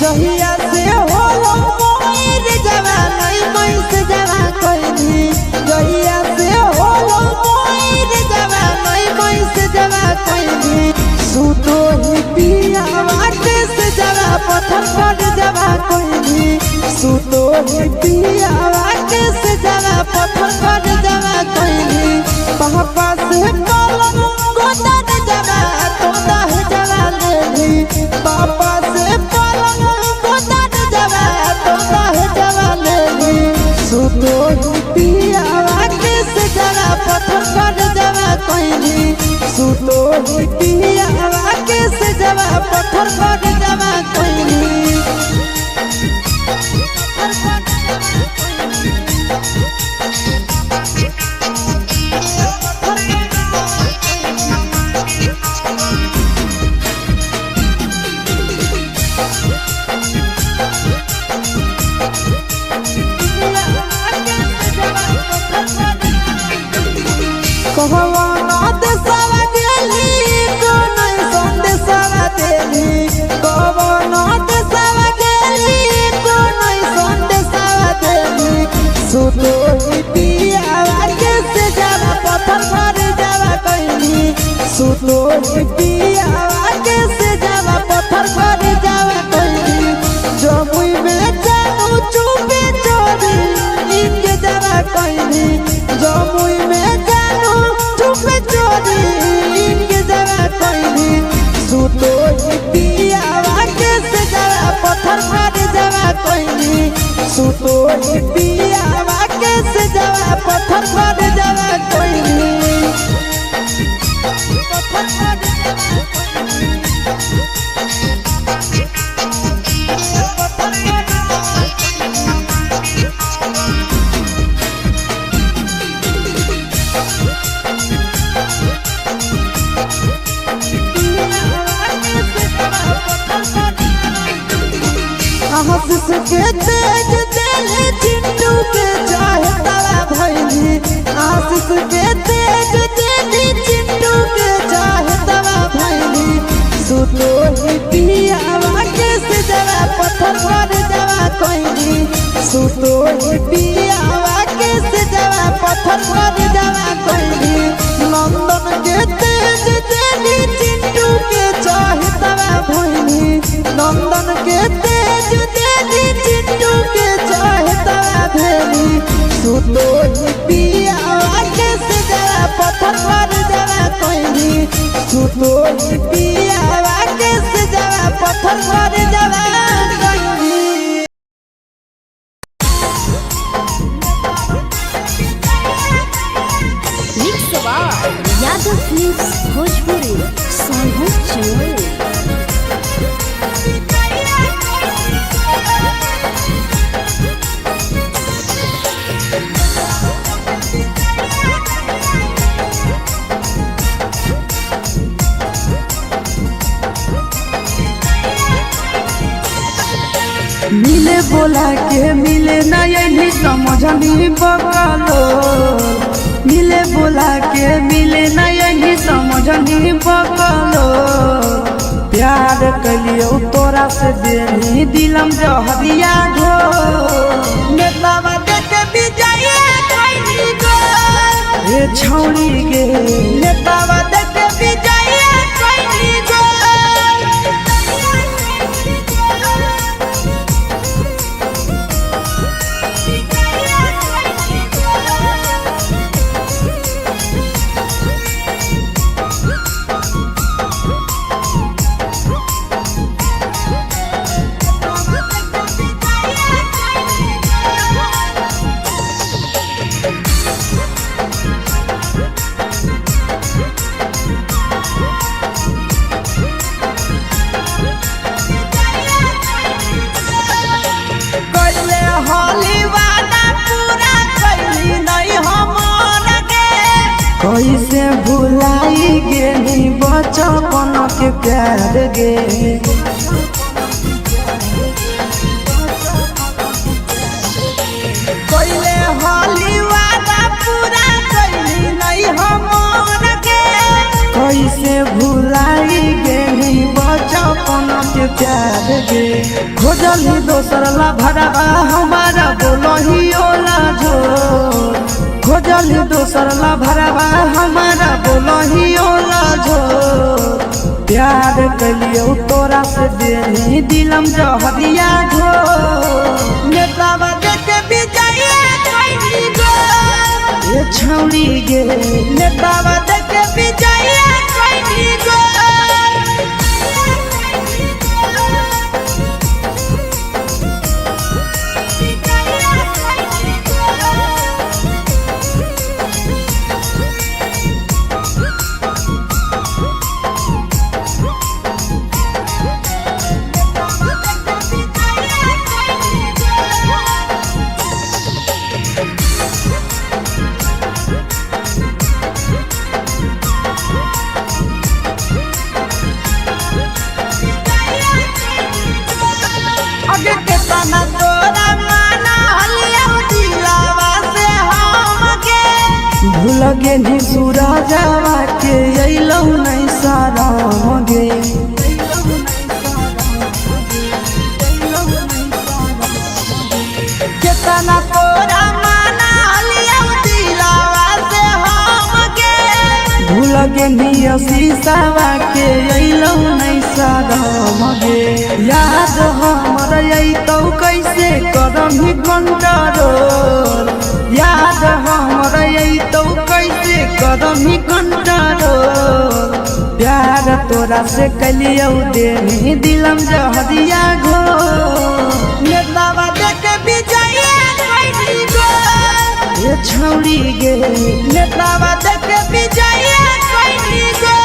जहिया से होलो मोर जवानी मैस जवा कइनी जहिया से होलो मोर जवानी मैस जवा कइनी सुतो ही पिया वाटे से जवा पत्थर पर जवा कइनी सुतो ही पिया वाटे से जवा पत्थर पर जवा कइनी पापा से पलंग गोदन जवा तोदा जवा लेनी पापा से पलंग सुतो पिया वाटे से जरा पत्थर पर जवा कइनी सुतो पिया वाटे से जरा पत्थर पर जवा कइनी ही पियावा के से जावा पत्थर पर जावा कोई जमुई में जानू चुपे चोरी इनके जावा कोई जमुई में जानू चुपे चोरी इनके जावा कोई सुतो ही पियावा के से जावा पत्थर पर जावा कोई सुतो ही पियावा के से जावा पत्थर पर जावा कोई आशीष के तेज दिल चिंटू के चाहे तारा भैली आशीष के तेज दिल चिंटू के चाहे तारा भैली सुतो ही पियावा के से जरा पत्थर पर जवा कोई सुतो ही पियावा के से जरा पत्थर पर जवा कोई नंदन के तेज दिल चिंटू के चाहे तारा भैली नंदन के तेज चिंटू के चाहता भेली सुतो ही पियावा के से जरा पत्थर पर जरा कोई सुतो ही पियावा के से जरा पत्थर पर जरा कोई यादव फिल्म्स भोजपुरी सोनू चैनल मिले बोला के मिले नहीं समझनी बकलो मिले बोला के मिले नहीं समझनी बकलो प्यार कलियो तोरा से देनी दिलम जहरिया घो नेतावा देखे विजय कोई गो ये छौड़ी गे नेतावा देखे विजय कोई गो कैसे भुलाई गेली बचपन के प्यार गे कैले होली वादा पूरा कैली नहीं हमर के कैसे भुलाई गेली बचपन के प्यार गे खोजली दोसर ला भरवा हमारा बोलही ओला जो खोजली दोसर ला भरवा हमारा बोलही ओला जो प्यार कलियो तोरा से देनी दिलम जहरिया घो नेतावा देखे विजय कोई गो ये छौड़ी गे नेतावा देखे विजय कोई गो लगे नी सूरजवा के अइलौ नहीं सारा गे केतना तोरा माना लिया दिलावा से हम गे भूल लगे निया शीशावा के अइलो नहीं सारम गे याद हमर अइतौ कैसे करम कंट्रोल याद हमर अइतौ कैसे करम कंट्रोल प्यार तोरा से कलियौ देनी दिलम जहरिया घो नेतावा देख विजय कैली गो ये छौड़ी गे नेतावा देख विजय कैली गो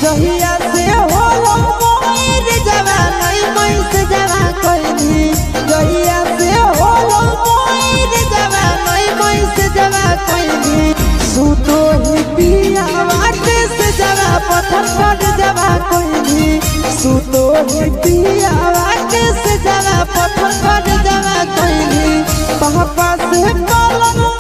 जहिया से होलो मोर जवानी मैं से जवा कइनी जहिया से होलो मोर जवानी मैं से जवा कइनी सुतो ही पिया वाटे से जवा पत्थर पर जवा कइनी सुतो ही पिया वाटे से जवा पत्थर पर जवा कइनी पापा से बोलो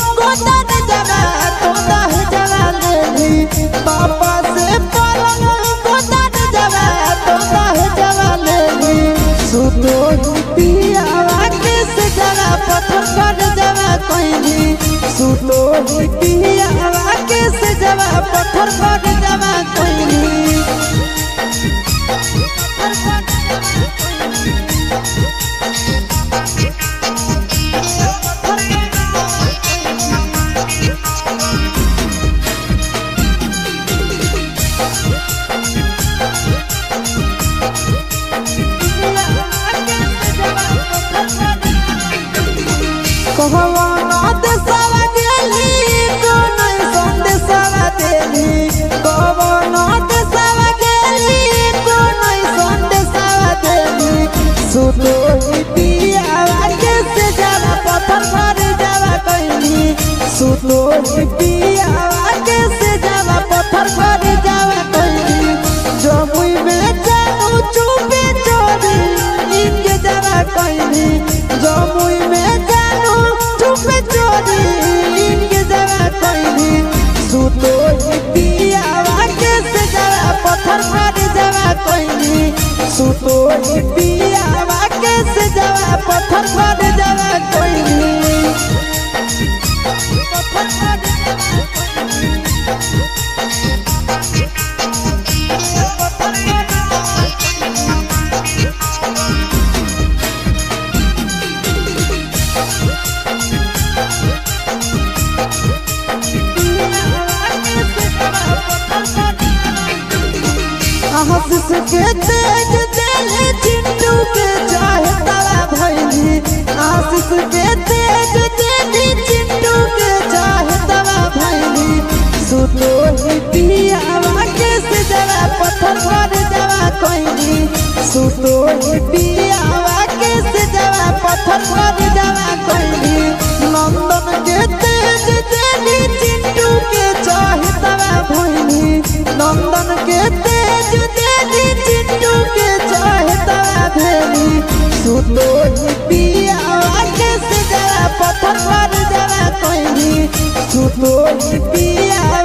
पत्थर पर जवा कोइनी सुतो ही पियावा के से जवा पत्थर पर जवा कोइनी कहवाना देशवा गेली तो नहीं संदेशवा देली कहवाना देशवा गेली तो नहीं संदेशवा देली सुतो ही पियावा के से जवा पत्थर पर जवा कोइनी सुतो ही पियावा के से जवा पत्थर पर जवा कोइनी जमुई में जानू चुपे चोरी इनके जवा कोइनी जमुई में चुपे चोरी इनके जवा कोइनी सुतो ही पियावा के से जवा पत्थर पर जवा कोइनी सुतो ही पियावा के से जवा पत्थर पर जवा कोइनी आशीष के तेज दिले चिंटू के चाहे तला भइली आशीष के तेज दिले चिंटू के चाहे तला भइली सुतो ही पियावा के से जवा पत्थर पर जवा कोइनी सुतो ही पियावा के से जवा पत्थर पर जवा कोइनी नंदन के तेज दिले चिंटू के चाहे तला भइली नंदन के तेज चिंटू के चाहे तला भेली सुतो ही पियावा के से जवा पत्थर पर जवा कोइनी सुतो ही पियावा